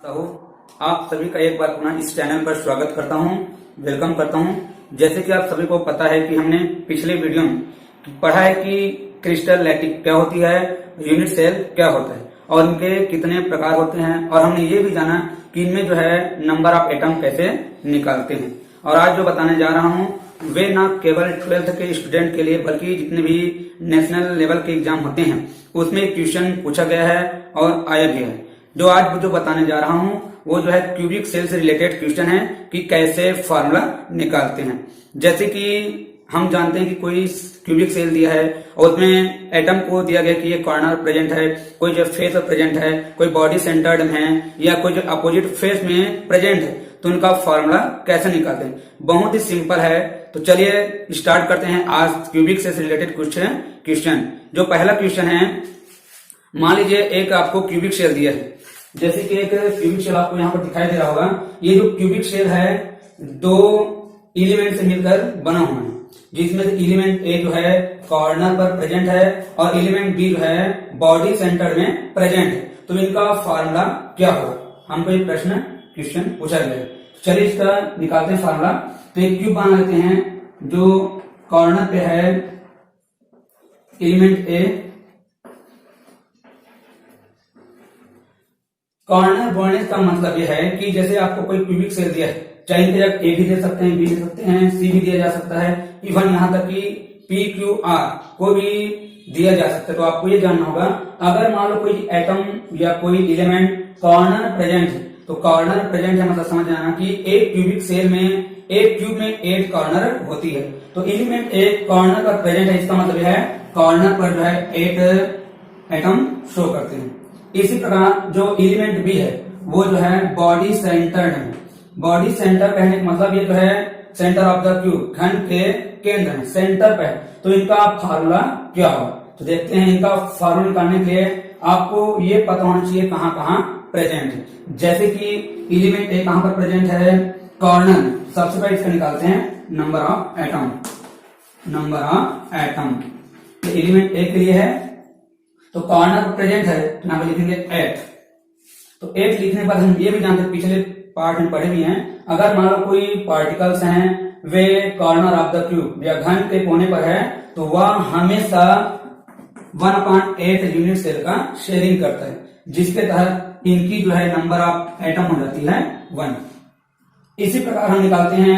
हूँ। आप सभी का एक बार पुनः इस चैनल पर स्वागत करता हूँ, वेलकम करता हूँ। जैसे कि आप सभी को पता है कि हमने पिछले वीडियो में पढ़ा है कि क्रिस्टल लैटिस क्या होती है, यूनिट सेल क्या होता है और इनके कितने प्रकार होते हैं, और हमने ये भी जाना कि इनमें जो है नंबर ऑफ एटम कैसे निकालते हैं। और आज जो बताने जा रहा हूँ वे ना केवल 12th के स्टूडेंट के लिए बल्कि जितने भी नेशनल लेवल के एग्जाम होते हैं उसमें क्वेश्चन पूछा गया है और आया गया है। जो आज जो बताने जा रहा हूँ वो जो है क्यूबिक सेल से रिलेटेड क्वेश्चन है कि कैसे फार्मूला निकालते हैं। जैसे कि हम जानते हैं कि कोई क्यूबिक सेल दिया है और उसमें एटम को दिया गया कि ये कॉर्नर प्रेजेंट है, कोई जो फेस प्रेजेंट है, कोई बॉडी सेंटर्ड में है या कोई जो अपोजिट फेस में प्रेजेंट है, तो उनका फार्मूला कैसे निकालते हैं। बहुत ही सिंपल है। तो चलिए स्टार्ट करते हैं आज क्यूबिक सेल से रिलेटेड क्वेश्चन। जो पहला क्वेश्चन है, मान लीजिए एक आपको क्यूबिक सेल दिया है। जैसे कि एक क्यूबिक शेल आपको यहाँ पर दिखाई दे रहा होगा। ये जो क्यूबिक शेल है दो एलिमेंट से मिलकर बना हुआ है, जिसमें से एलिमेंट ए जो है कॉर्नर पर प्रेजेंट है और एलिमेंट बी जो है बॉडी सेंटर में प्रेजेंट है। तो इनका फार्मूला क्या होगा, हमको ये क्वेश्चन पूछा गया है। चलिए इसका निकालते हैं फार्मूला। तो एक क्यूब बना लेते हैं जो कॉर्नर पे है एलिमेंट ए। कॉर्नर बोलने का मतलब यह है कि जैसे आपको कोई क्यूबिक सेल दिया है, चाहे इनके जगह ए भी दे सकते हैं, बी दे सकते हैं, सी भी दिया जा सकता है, इवन यहाँ तक कि पी क्यू आर को भी दिया जा सकता है। तो आपको ये जानना होगा, अगर मान लो कोई एटम या कोई एलिमेंट कॉर्नर प्रेजेंट है, तो कॉर्नर प्रेजेंट है मतलब समझ जाना कि एक क्यूबिक सेल में एक क्यूब में 8 कॉर्नर होती है। तो एलिमेंट एक कॉर्नर पर प्रेजेंट है, इसका मतलब है कॉर्नर पर जो है 8 एटम शो करते हैं। इसी प्रकार जो एलिमेंट बी है वो जो है बॉडी सेंटर्ड है। बॉडी सेंटर कहने का मतलब ये जो है सेंटर ऑफ द क्यूब, घन के केंद्र है, सेंटर पे है। तो इनका फार्मूला क्या होगा, तो देखते हैं। इनका फार्मूला निकालने के लिए आपको ये पता होना चाहिए कहाँ कहाँ प्रेजेंट है। जैसे कि एलिमेंट ए कहाँ पर प्रेजेंट है, कॉर्नर। सबसे पहले इसका निकालते हैं नंबर ऑफ एटम। तो एलिमेंट ए के लिए है तो कॉर्नर प्रेजेंट है, तो यहाँ पे लिखेंगे 8। तो 8 लिखने के बाद हम ये भी जानते हैं, पिछले पार्ट में पढ़े भी हैं, अगर मान लो कोई पार्टिकल्स हैं वे कॉर्नर ऑफ द क्यूब या घन के कोने पर है, तो वह हमेशा 1/8 यूनिट सेल का शेयरिंग करता है, जिसके तहत इनकी जो है नंबर ऑफ एटम हो जाती है 1। इसी प्रकार हम निकालते हैं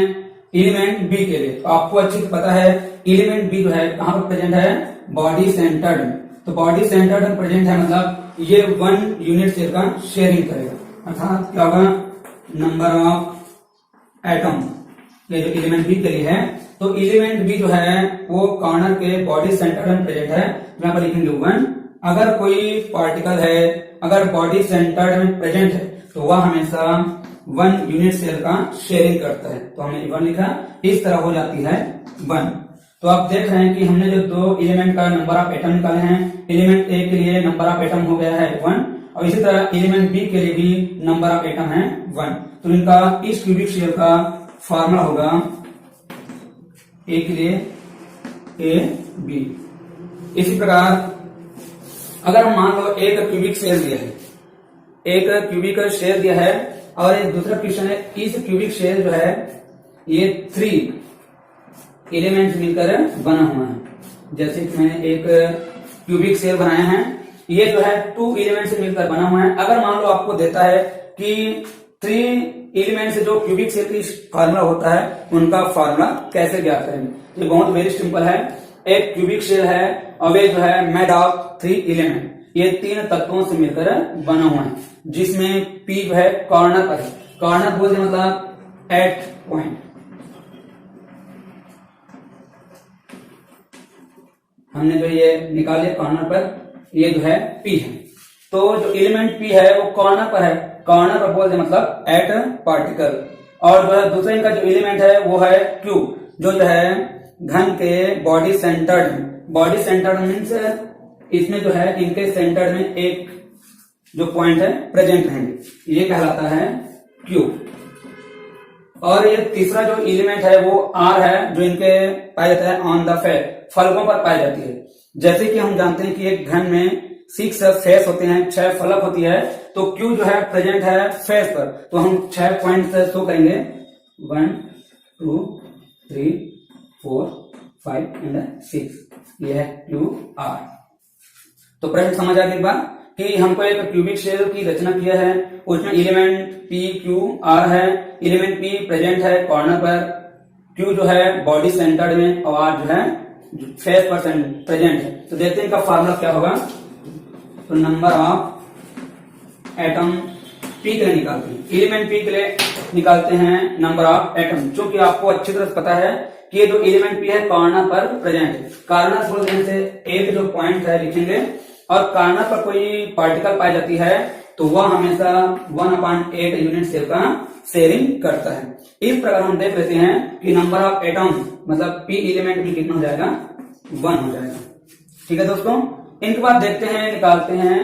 एलिमेंट बी के लिए। तो आपको अच्छे से पता है एलिमेंट बी जो है कहां पर प्रेजेंट है, बॉडी सेंटर्ड। तो बॉडी सेंटर्ड में प्रेजेंट है मतलब ये 1 यूनिट सेल का शेयरिंग करेगा, अर्थात क्या होगा, नंबर ऑफ एटम। ये जो एलिमेंट बी के लिए है, तो एलिमेंट बी जो है वो कॉर्नर के बॉडी सेंटर में प्रेजेंट है, तो यहाँ पर लिखेंगे 1। अगर कोई पार्टिकल है अगर बॉडी सेंटर में प्रेजेंट है तो वह हमेशा 1 यूनिट सेल का शेयरिंग करता है, तो हमने 1 लिखा। इस तरह हो जाती है 1। तो आप देख रहे हैं कि हमने जो दो एलिमेंट का नंबर ऑफ एटम निकाले हैं, एलिमेंट ए के लिए नंबर ऑफ एटम हो गया है 1 और इसी तरह एलिमेंट बी के लिए भी नंबर ऑफ एटम है 1। तो इनका इस क्यूबिक शेल का फार्मूला होगा ए के लिए ए बी। इसी प्रकार अगर हम मान लो एक क्यूबिक सेल दिया है, एक क्यूबिक शेल दिया है और एक दूसरा क्वेश्चन है, इस क्यूबिक शेल जो है ये 3 एलिमेंट मिलकर बना हुआ है। जैसे कि मैंने एक क्यूबिक सेल बनाया है, ये जो है 2 एलिमेंट से मिलकर बना हुआ है। अगर मान लो आपको देता है कि 3 एलिमेंट से जो क्यूबिक सेल की फार्मूला होता है उनका फार्मूला कैसे ज्ञात करेंगे, ये बहुत वेरी सिंपल है। एक क्यूबिक सेल है और वे जो है मेड ऑफ 3 एलिमेंट, ये 3 तत्वों से मिलकर बना हुआ है, जिसमें पी जो है कॉर्नर पर है। कॉर्नर बोलते मतलब 8 पॉइंट। हमने जो ये निकाले कॉर्नर पर, ये जो है पी है। तो जो एलिमेंट पी है वो कॉर्नर पर है, कॉर्नर पर बोलते मतलब 8 पार्टिकल। और जो है दूसरा इनका जो एलिमेंट है वो है क्यूब, जो है घन के body centred. Body centred means इसमें जो है इनके सेंटर में एक जो पॉइंट है प्रेजेंट रहेंगे, ये कहलाता है क्यूब। और ये तीसरा जो एलिमेंट है वो आर है, जो इनके पाया जाता है ऑन द फलकों पर पाई जाती है। जैसे कि हम जानते हैं कि एक घन में 6 फेस होते हैं, 6 फलक होती है, तो Q जो है प्रेजेंट है फेस पर, तो हम 6 पॉइंट से शो करेंगे 1 2 3 4 5 एंड 6। ये है QR। तो प्रेजेंट समझ आ गई बात कि हमको एक क्यूबिक शेल की रचना किया है, उसमें एलिमेंट P Q R है। एलिमेंट P प्रेजेंट है कॉर्नर पर, Q जो है बॉडी सेंटर्ड में और R जो है फेस पर प्रेजेंट है। तो देखते हैं इनका फार्मूला क्या होगा। तो नंबर ऑफ एटम P के लिए निकालते हैं, एलिमेंट P के लिए निकालते हैं नंबर ऑफ एटम। चूंकि आपको अच्छी तरह से पता है कि ये जो एलिमेंट P है कॉर्नर पर प्रेजेंट है, कॉर्नर खोल देने से एक जो पॉइंट है लिखेंगे, और कॉर्नर पर कोई पार्टिकल पाई जाती है तो वह हमेशा 1/8 यूनिट सेल का शेयरिंग करता है। इस प्रकार हम देख लेते हैं कि नंबर ऑफ एटम मतलब P एलिमेंट भी कितना हो जाएगा, 1 हो जाएगा। ठीक है दोस्तों, इनके बाद देखते हैं, निकालते हैं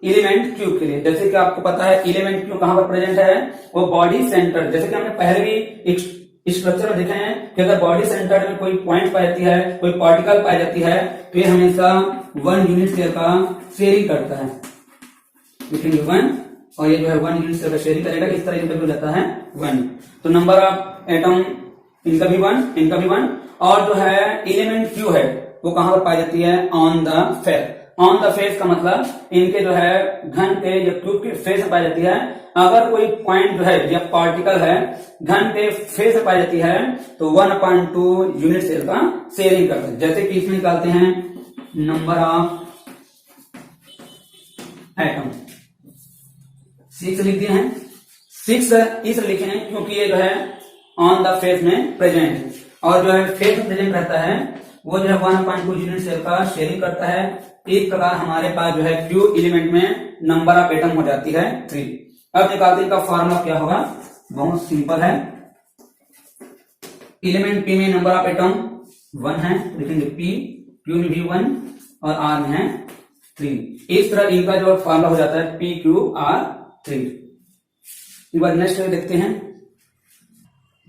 एलिमेंट Q के लिए। जैसे कि आपको पता है एलिमेंट Q कहां पर प्रेजेंट है, वो बॉडी सेंटर। जैसे कि हमने पहले भी स्ट्रक्चर में देखे हैं कि अगर बॉडी सेंटर में कोई पॉइंट पाई जाती है, कोई पार्टिकल पाई जाती है, तो ये हमेशा 1 यूनिट सेल का शेयरिंग करता है। लिखेंगे 1 और ये जो है 1 यूनिट सेल का शेयरिंग करेगा, इस तरह हो जाता है 1। तो नंबर ऑफ एटम इनका भी 1, इनका भी 1। और जो है एलिमेंट Q है वो कहां पर पाई जाती है, on the face. On the face का मतलब इनके जो है घन के या क्यूब के फेस में पाई जाती है। अगर कोई पॉइंट जो है या पार्टिकल है घन के फेस में पाई जाती है तो 1/2 यूनिट सेल का शेयरिंग करते हैं। जैसे कि इसमें निकालते हैं नंबर ऑफ एटम 6 लिख दिए हैं। 6 इस लिखे हैं क्योंकि ये जो है ऑन द फेस में प्रेजेंट है, और जो है फेस में प्रेजेंट रहता है वो जो है 1/2 यूनिट सेल का शेयरिंग करता है। इस प्रकार हमारे पास जो है Q एलिमेंट में नंबर ऑफ एटम हो जाती है 3। अब निकालते हैं, का फॉर्मूला क्या होगा, बहुत सिंपल है। एलिमेंट P में नंबर ऑफ एटम 1 है, लिखेंगे P, Q में भी 1 और R में है 3। इस तरह इनका जो फॉर्मूला हो जाता है PQR3। एक बार नेक्स्ट देखते हैं।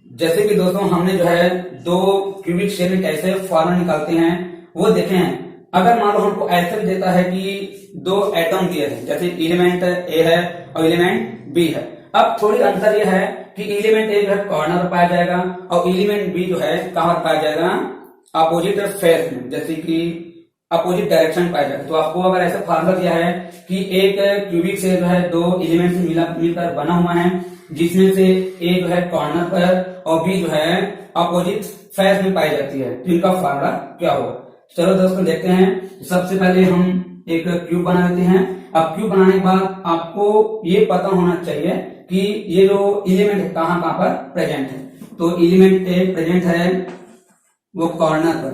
जैसे कि दोस्तों हमने जो है 2 क्यूबिक शेल में कैसे फॉर्मूला निकालते हैं वो देखे हैं। अगर मान लो हमको ऐसे देता है कि 2 एटम दिए हैं, जैसे एलिमेंट A है और एलिमेंट B है। अब थोड़ी अंतर यह है कि एलिमेंट A जो है कॉर्नर पर पाया जाएगा और एलिमेंट B जो है कहां पर पाया जाएगा, अपोजिट फेस में, जैसे कि अपोजिट डायरेक्शन पाया जाएगा। तो आपको अगर ऐसा फार्मूला दिया है कि एक क्यूबिक शेल जो है 2 एलिमेंट से मिलकर बना हुआ है, जिसमें से A जो है कॉर्नर पर और B जो है अपोजिट फेस में पाई जाती है, तो इनका फार्मूला क्या होगा। चलो दोस्तों देखते हैं। सबसे पहले हम एक क्यूब बना लेते हैं। अब क्यूब बनाने के बाद आपको ये पता होना चाहिए कि ये जो एलिमेंट है कहां पर प्रेजेंट है। तो एलिमेंट A प्रेजेंट है वो कॉर्नर पर,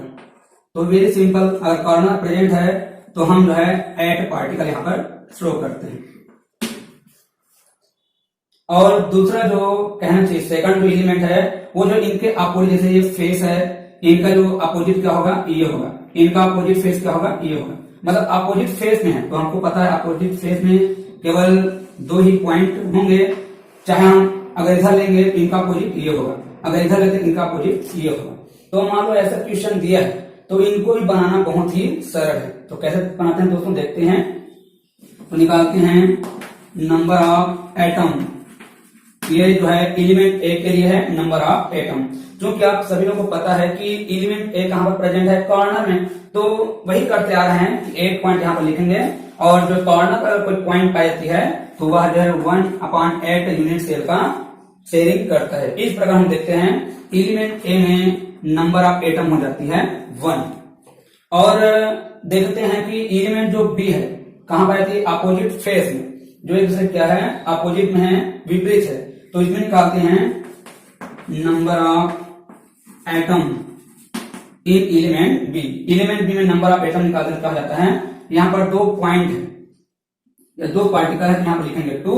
तो वेरी सिंपल, अगर कॉर्नर प्रेजेंट है तो हम जो है एट पार्टिकल यहां पर शो करते हैं। और दूसरा जो कहना चाहिए, सेकंड जो एलिमेंट है वो जो इनके अपोजिट, जैसे ये फेस है, इनका जो अपोजिट क्या होगा, ये होगा। इनका अपोजिट फेस क्या होगा, ये होगा। मतलब अपोजिट फेस में है तो हमको पता है अपोजिट फेस में केवल 2 ही पॉइंट होंगे। चाहे हम अगर इधर लेंगे तो इनका अपोजिट ये होगा, अगर इधर लेते इनका अपोजिट ये होगा। तो मान लो ऐसा क्वेश्चन दिया है तो इनको भी बनाना बहुत ही सरल है। तो कैसे बनाते हैं दोस्तों देखते हैं। तो निकालते हैं नंबर ऑफ एटम। ये जो है एलिमेंट A के लिए है नंबर ऑफ एटम। क्योंकि आप सभी लोगों को पता है कि एलिमेंट A कहां पर प्रेजेंट है, कॉर्नर में, तो वही करते आ रहे हैं कि 8 पॉइंट यहां पर लिखेंगे, और जो कॉर्नर पर कोई पॉइंट पाई जाती है तो वह जो है 1/8 यूनिट सेल का शेयरिंग करता है। इस प्रकार हम देखते हैं एलिमेंट A में नंबर ऑफ एटम हो जाती है 1। और देखते हैं कि एलिमेंट जो B है कहां पाई जाती है, अपोजिट फेस में, जो एक दूसरे क्या है, अपोजिट में है, विपरीत है। तो इसमें निकालते हैं number of atom in element B। Element B में नंबर ऑफ एटम निकालते कहा जाता है। यहां पर 2 पॉइंट है या 2 पार्टिकल है, यहां पर लिखेंगे 2,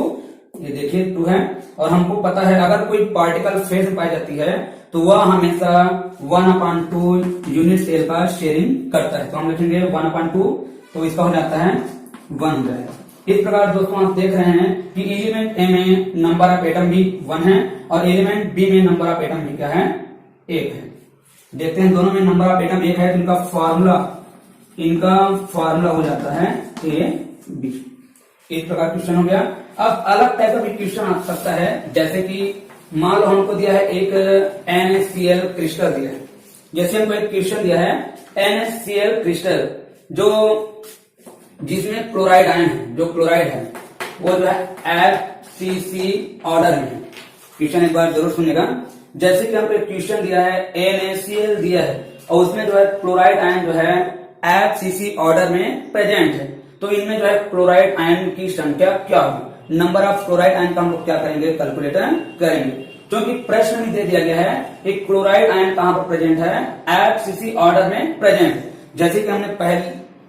ये देखिए 2 है। और हमको पता है अगर कोई पार्टिकल फेस में पाई जाती है तो वह हमेशा 1/2 यूनिट सेल का शेयरिंग करता है। तो हम लिखेंगे 1/2, तो इसका हो जाता है 1 हो जाएगा। इस प्रकार दोस्तों आप देख रहे हैं कि एलिमेंट A में नंबर ऑफ एटम भी 1 है और एलिमेंट B में नंबर ऑफ एटम भी क्या है, 1 है। देखते हैं दोनों में नंबर ऑफ एटम 1 है तो इनका फार्मूला हो जाता है A बी। इस प्रकार क्वेश्चन हो गया। अब अलग टाइप का क्वेश्चन आ सकता है, जैसे कि मान लो हमको दिया है एक NaCl क्रिस्टल दिया है। जैसे हमको एक क्वेश्चन दिया है NaCl क्रिस्टल जो जिसमें क्लोराइड आयन है, जो क्लोराइड है वो जो है FCC ऑर्डर में है। क्वेश्चन एक बार जरूर सुनिएगा। जैसे कि हमको एक क्वेश्चन दिया है NaCl दिया है और उसमें जो है क्लोराइड आयन जो है FCC ऑर्डर में प्रेजेंट है, तो इनमें जो है क्लोराइड आयन की संख्या क्या होगी, नंबर ऑफ क्लोराइड आयन का हम लोग क्या करेंगे, कैलकुलेटर करेंगे। क्योंकि प्रश्न में दे दिया गया है कि क्लोराइड आयन कहां पर प्रेजेंट है, FCC ऑर्डर में प्रेजेंट है। जैसे कि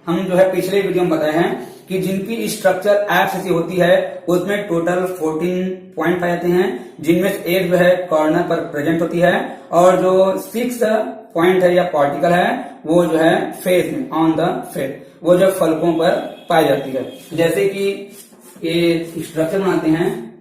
हम जो है पिछले वीडियो में बताए हैं कि जिनकी स्ट्रक्चर FCC होती है उसमें टोटल 14 पॉइंट पाए जाते हैं, जिनमें से एक जो है कॉर्नर पर प्रेजेंट होती है और जो 6 पॉइंट है या पार्टिकल है वो जो है फेस में, ऑन द फेस, वो जो फलकों पर पाई जाती है। जैसे कि ये स्ट्रक्चर बनाते हैं,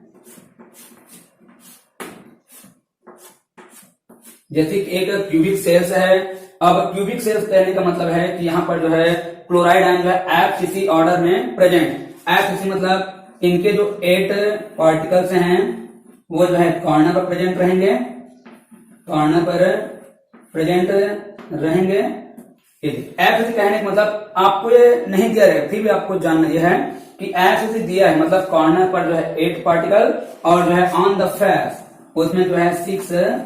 जैसे कि एक क्यूबिक सेल्स है। अब क्यूबिक सेल्स कहने का मतलब है कि यहाँ पर जो है क्लोराइड आयन जो है FCC ऑर्डर में प्रेजेंट। FCC मतलब इनके जो 8 पार्टिकल्स हैं वो जो है कॉर्नर पर प्रेजेंट रहेंगे, कॉर्नर पर प्रेजेंट रहेंगे। FCC कहने का मतलब आपको ये नहीं दिया रहेगा, फिर भी आपको जानना यह है कि FCC दिया है मतलब कॉर्नर पर जो है 8 पार्टिकल और जो है ऑन द फेस उसमें जो है 6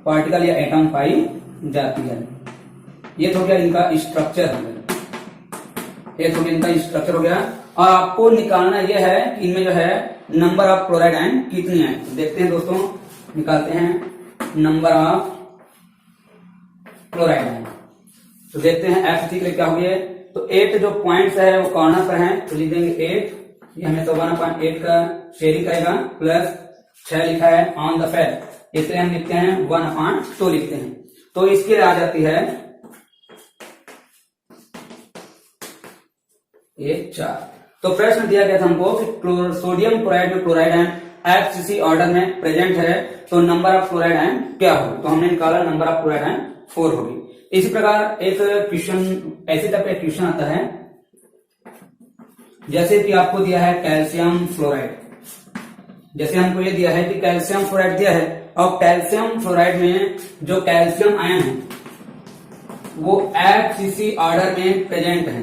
पार्टिकल या एटम पाई जाती है। ये तो हो गया इनका स्ट्रक्चर हो गया, ये तो इनका स्ट्रक्चर हो गया। और आपको निकालना यह है कि इनमें जो है नंबर ऑफ क्लोराइड आयन कितनी है। देखते हैं दोस्तों, निकालते हैं नंबर ऑफ क्लोराइड आयन। तो देखते हैं FCC के लिए क्या हो गया। तो 8 जो पॉइंट्स है वो कॉर्नर पर हैं, तो लिख देंगे 8, ये हमें तो 1/8 का शेयरिंग करेगा, प्लस 6 लिखा है ऑन द फेस, इसलिए हम लिखते हैं 1/2 लिखते हैं। तो इसके लिए आ जाती है 4। तो प्रश्न दिया गया था हमको कि सोडियम क्लोराइड में क्लोराइड आयन FCC ऑर्डर में प्रेजेंट है, तो नंबर ऑफ क्लोराइड आयन क्या हो। तो हमने निकाला नंबर ऑफ क्लोराइड आयन 4 होगी। इसी प्रकार एक क्वेश्चन ऐसे टाइप का क्वेश्चन आता है, जैसे कि आपको दिया है कैल्शियम फ्लोराइड। जैसे हमको ये दिया है कि कैल्शियम फ्लोराइड दिया है और कैल्शियम फ्लोराइड में जो कैल्शियम आयन है वो FCC ऑर्डर में प्रेजेंट है,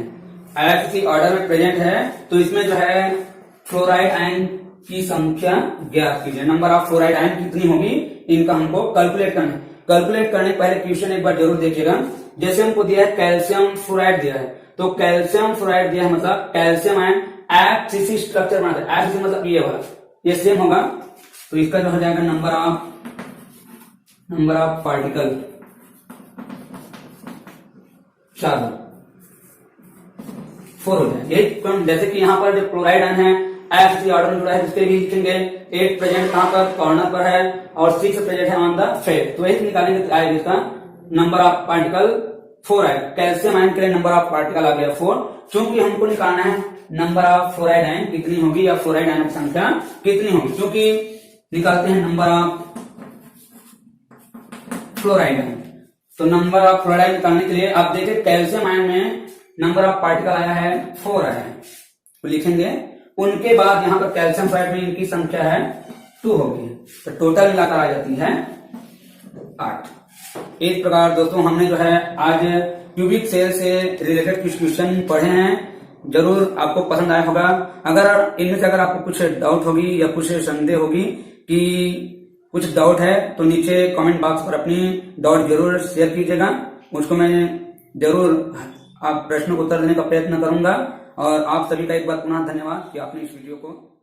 FCC ऑर्डर में प्रेजेंट है। तो इसमें जो है फ्लोराइड आयन की संख्या ज्ञात कीजिए, नंबर ऑफ फ्लोराइड आयन कितनी होगी, इनका हमको कैलकुलेट करना है। कैलकुलेट करने पहले क्वेश्चन एक बार जरूर देखिएगा। जैसे हमको दिया है कैल्शियम फ्लोराइड दिया है, तो कैल्शियम फ्लोराइड दिया है मतलब कैल्शियम आयन FCC स्ट्रक्चर बनाता है। FCC मतलब ये वाला, ये सेम होगा, तो इसका जो हो जाएगा नंबर ऑफ पार्टिकल 4 हो जाए। जैसे कि यहाँ पर जो क्लोराइड आयन है FCC ऑर्डर में जुड़ा है, जिसके भी लिखेंगे 8 प्रेजेंट कहां पर, कॉर्नर पर है और 6 प्रेजेंट है ऑन द फेस। तो यही निकालेंगे तो आएगा इसका नंबर ऑफ पार्टिकल 4 आएगा। कैल्शियम आयन के लिए नंबर ऑफ पार्टिकल आ गया 4। चूंकि हमको निकालना है नंबर ऑफ फ्लोराइड आयन कितनी होगी या फ्लोराइड आयन की संख्या कितनी होगी, क्योंकि निकालते हैं नंबर ऑफ फ्लोराइड आयन। तो नंबर ऑफ फ्लोराइड आयन निकालने के लिए आप देखिए कैल्शियम आयन में नंबर ऑफ पार्टिकल आया है 4 आया है, तो लिखेंगे। उनके बाद यहाँ पर कैल्शियम फ्लोराइड में इनकी संख्या है 2 होगी, तो टोटल मिलाकर आ जाती है 8। इस प्रकार दोस्तों हमने जो है आज क्यूबिक सेल से रिलेटेड कुछ क्वेश्चन पढ़े हैं, जरूर आपको पसंद आया होगा। अगर इनमें से अगर आपको कुछ डाउट होगी या कुछ संदेह होगी कि कुछ डाउट है, तो नीचे कमेंट बॉक्स पर अपनी डाउट जरूर शेयर कीजिएगा, उसको मैं जरूर आप प्रश्नों को उत्तर देने का प्रयत्न करूंगा। और आप सभी का एक बार पुनः धन्यवाद कि आपने इस वीडियो को